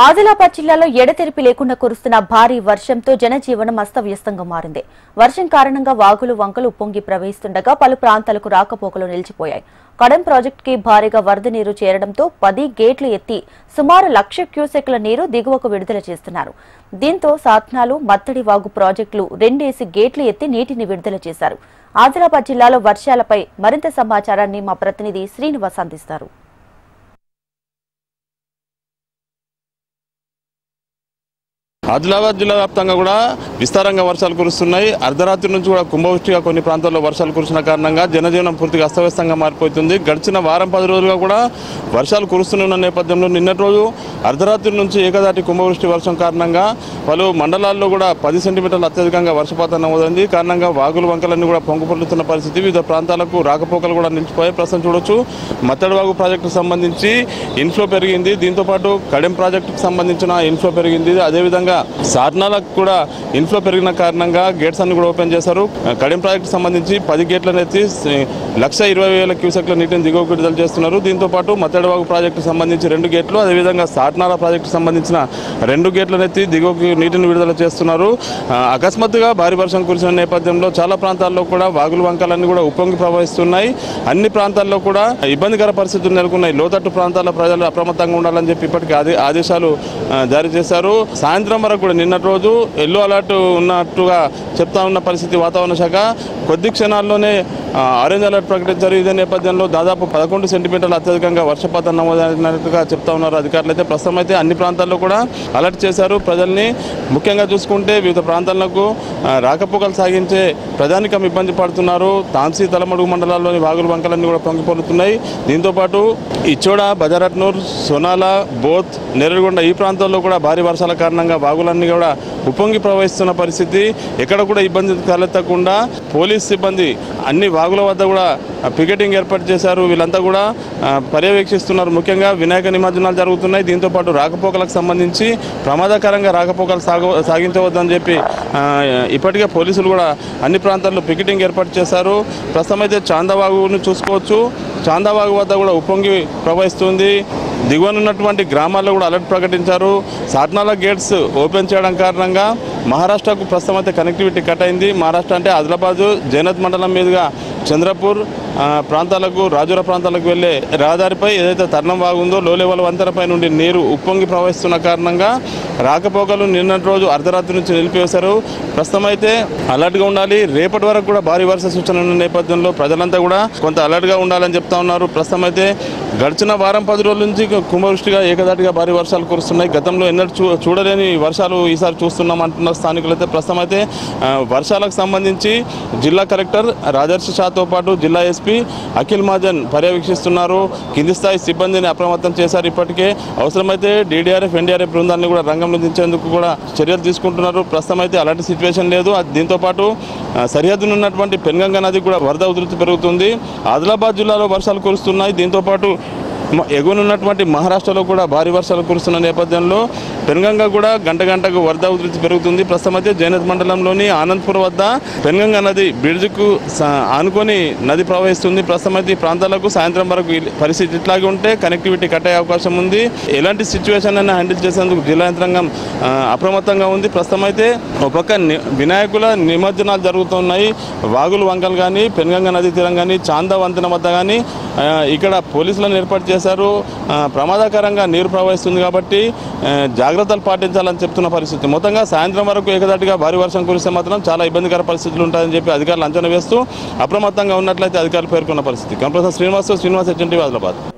ఆదిలాబాద్ జిల్లాలో ఎడతెరిపి లేకుండా కురుస్తున్న భారీ వర్షంతో జనజీవనం అస్తవ్యస్తంగా మారింది. వర్షం కారణంగా వాగులు వంకలు ఉప్పొంగి ప్రవహిస్తుండగా పలు ప్రాంతాలకు రాకపోకలు నిలిచిపోయాయి. కడెం ప్రాజెక్టుకి భారీగా వరద నీరు చేరడంతో 10 గేట్లు ఎత్తి సుమారు 1,00,000 క్యూసెక్ల నీరు దిగువకు విడుదల చేస్తున్నారు. దీంతో సాత్నాలు, మత్తడి వాగు ప్రాజెక్టులు 2 గేట్లు ఎత్తి నీటిని విడుదల చేశారు. ఆదిలాబాద్ జిల్లాలో వర్షాలపై మరింత సమాచారాన్ని మా ప్రతినిధి శ్రీనివాస్ అందిస్తారు. ఆదిలాబాద్ జిల్లా వ్యాప్తంగా కూడా విస్తారంగా వర్షాలు కురుస్తున్నాయి. అర్ధరాత్రి నుంచి కూడా కుంభవృష్టిగా కొన్ని ప్రాంతాల్లో వర్షాలు కురిసిన కారణంగా జనజీవనం పూర్తిగా అస్తవ్యస్తంగా మారిపోతుంది. గడిచిన వారం 10 రోజులుగా కూడా వర్షాలు కురుస్తున్న నేపథ్యంలో నిన్నటి రోజు అర్ధరాత్రి నుంచి ఏకదాటి కుంభవృష్టి వర్షం కారణంగా పలు మండలాల్లో కూడా 10 సెంటీమీటర్లు అత్యధికంగా వర్షపాతం నమోదైంది. కారణంగా వాగులు వంకలన్నీ కూడా పొంగిపొర్లుతున్న పరిస్థితి. వివిధ ప్రాంతాలకు రాకపోకలు కూడా నిలిచిపోయాయి. ప్రస్తుతం చూడొచ్చు మత్తడి వాగు ప్రాజెక్టుకు సంబంధించి ఇన్ఫ్లో పెరిగింది. దీంతోపాటు కడెం ప్రాజెక్టుకు సంబంధించిన ఇన్ఫ్లో పెరిగింది. అదేవిధంగా సార్నాలకు కూడా ఇన్ఫ్లో పెరిగిన కారణంగా గేట్స్ అన్ని కూడా ఓపెన్ చేశారు. కడెం ప్రాజెక్టు సంబంధించి 10 గేట్లను ఎత్తి 1,20,000 క్యూసెక్ల నీటిని దిగువకు విడుదల చేస్తున్నారు. దీంతో పాటు మత్తడివాగు ప్రాజెక్టుకు సంబంధించి 2 గేట్లు, అదేవిధంగా సార్నాల ప్రాజెక్టుకు సంబంధించిన 2 గేట్లను ఎత్తి దిగువకు నీటిని విడుదల చేస్తున్నారు. అకస్మాత్తుగా భారీ వర్షం కురిసిన నేపథ్యంలో చాలా ప్రాంతాల్లో కూడా వాగులు వంకలన్నీ కూడా ఉప్పొంగి ప్రవహిస్తున్నాయి. అన్ని ప్రాంతాల్లో కూడా ఇబ్బందికర పరిస్థితులు నెలకొన్నాయి. లోతట్టు ప్రాంతాల ప్రజలు అప్రమత్తంగా ఉండాలని చెప్పి ఇప్పటికే ఆదేశాలు జారీ చేశారు. సాయంత్రం వరకు కూడా నిన్నటి రోజు ఎల్లో అలర్ట్ ఉన్నట్టుగా చెప్తా ఉన్న పరిస్థితి వాతావరణ శాఖ కొద్ది క్షణాల్లోనే ఆరెంజ్ అలర్ట్ ప్రకటించారు. ఇదే నేపథ్యంలో దాదాపు 11 సెంటీమీటర్లు అత్యధికంగా వర్షపాతం నమోదైనట్టుగా చెప్తా ఉన్నారు అధికారులు. అయితే ప్రస్తుతం అయితే అన్ని ప్రాంతాల్లో కూడా అలర్ట్ చేశారు ప్రజల్ని. ముఖ్యంగా చూసుకుంటే వివిధ ప్రాంతాలకు రాకపోకలు సాగించే ప్రజానికం ఇబ్బంది పడుతున్నారు. తాంసీ, తలమడుగు మండలాల్లోని వాగులు వంకలన్నీ కూడా పొంగిపోతున్నాయి. దీంతోపాటు ఇచ్చోడ, బజారట్నూర్, సోనాల, బోత్, నెరగొండ ఈ ప్రాంతాల్లో కూడా భారీ వర్షాల కారణంగా వాగులన్నీ కూడా ఉప్పొంగి ప్రవహిస్తున్న పరిస్థితి. ఎక్కడ కూడా ఇబ్బంది తలెత్తకుండా పోలీస్ సిబ్బంది అన్ని వాగుల వద్ద కూడా పికెటింగ్ ఏర్పాటు చేశారు. వీళ్ళంతా కూడా పర్యవేక్షిస్తున్నారు. ముఖ్యంగా వినాయక నిమజ్జనాలు జరుగుతున్నాయి. దీంతోపాటు రాకపోకలకు సంబంధించి ప్రమాదకరంగా రాకపోకలు సాగించవద్దని చెప్పి ఇప్పటికే పోలీసులు కూడా అన్ని ప్రాంతాల్లో పికెటింగ్ ఏర్పాటు చేశారు. ప్రస్తుతం అయితే చాందావాగును చూసుకోవచ్చు. చాందావాగు వద్ద కూడా ఉప్పొంగి ప్రవహిస్తుంది. దిగువనున్నటువంటి గ్రామాల్లో కూడా అలర్ట్ ప్రకటించారు. సార్నాల గేట్స్ ఓపెన్ చేయడం కారణంగా మహారాష్ట్రకు ప్రస్తుతం అయితే కనెక్టివిటీ కట్ అయింది. మహారాష్ట్ర అంటే ఆదిలాబాద్, జైనత్ మండలం మీదుగా చంద్రపూర్ ప్రాంతాలకు, రాజుర ప్రాంతాలకు వెళ్లే రహదారిపై ఏదైతే తర్ణం వాగుందో లో లెవెల్ వంతెనపై నుండి నీరు ఉప్పొంగి ప్రవహిస్తున్న కారణంగా రాకపోకలు నిన్నటి రోజు అర్ధరాత్రి నుంచి నిలిపివేశారు. ప్రస్తుతం అయితే అలర్ట్గా ఉండాలి. రేపటి వరకు కూడా భారీ వర్ష సూచన ఉన్న నేపథ్యంలో ప్రజలంతా కూడా కొంత అలర్ట్గా ఉండాలని చెప్తా ఉన్నారు. ప్రస్తుతం అయితే గడిచిన వారం 10 రోజుల నుంచి కుంభవృష్టిగా ఏకదాటిగా భారీ వర్షాలు కురుస్తున్నాయి. గతంలో ఎన్నడూ చూడలేని వర్షాలు ఈసారి చూస్తున్నాం అంటున్న స్థానికులైతే ప్రస్తుతం అయితే వర్షాలకు సంబంధించి జిల్లా కలెక్టర్ రాజర్షి షాతో పాటు జిల్లా ఎస్పీ అఖిల్ మహాజన్ పర్యవేక్షిస్తున్నారు. కింది స్థాయి సిబ్బందిని అప్రమత్తం చేశారు. ఇప్పటికే అవసరమైతే DDRF, NDRF బృందాన్ని కూడా రంగంలో దించేందుకు కూడా చర్యలు తీసుకుంటున్నారు. ప్రస్తుతం అయితే అలాంటి సిచ్యువేషన్ లేదు. దీంతోపాటు సరిహద్దునున్నటువంటి పెన్గంగ నది కూడా వరద ఉధృతి పెరుగుతుంది. ఆదిలాబాద్ జిల్లాలో వర్షాలు కురుస్తున్నాయి. దీంతోపాటు ఎగువనున్నటువంటి మహారాష్ట్రలో కూడా భారీ వర్షాలు కురుస్తున్న నేపథ్యంలో పెన్గంగ కూడా గంటకు వరద ఉధృతి పెరుగుతుంది. ప్రస్తుతం అయితే జైనత్ మండలంలోని ఆనంద్పూర్ వద్ద పెన్గంగ నది బ్రిడ్జ్కు ఆనుకొని నది ప్రవహిస్తుంది. ప్రస్తుతం అయితే ఈ ప్రాంతాలకు సాయంత్రం వరకు పరిస్థితి ఇట్లాగే ఉంటే కనెక్టివిటీ కట్ అయ్యే అవకాశం ఉంది. ఎలాంటి సిచ్యువేషన్ అయినా హ్యాండిల్ చేసేందుకు జిల్లా యంత్రాంగం అప్రమత్తంగా ఉంది. ప్రస్తుతం అయితే ఒక పక్క వినాయకుల నిమజ్జనాలు జరుగుతున్నాయి. వాగులు వంకలు కానీ, పెన్గంగ నది తీరం కానీ, చాందా వంతెన వద్ద కానీ ఇక్కడ పోలీసులను ఏర్పాటు చేశారు. ప్రమాదకరంగా నీరు ప్రవహిస్తుంది కాబట్టి జాగ్రత్తలు పాటించాలని చెప్తున్న పరిస్థితి. మొత్తంగా సాయంత్రం వరకు ఏకదాటిగా భారీ వర్షం కురిస్తే మాత్రం చాలా ఇబ్బందికర పరిస్థితులు ఉంటాయని చెప్పి అధికారులు అంచనా వేస్తూ అప్రమత్తంగా ఉన్నట్లయితే అధికారులు పేర్కొన్న పరిస్థితి. Compressor Srinivas, HNTV, Adilabad.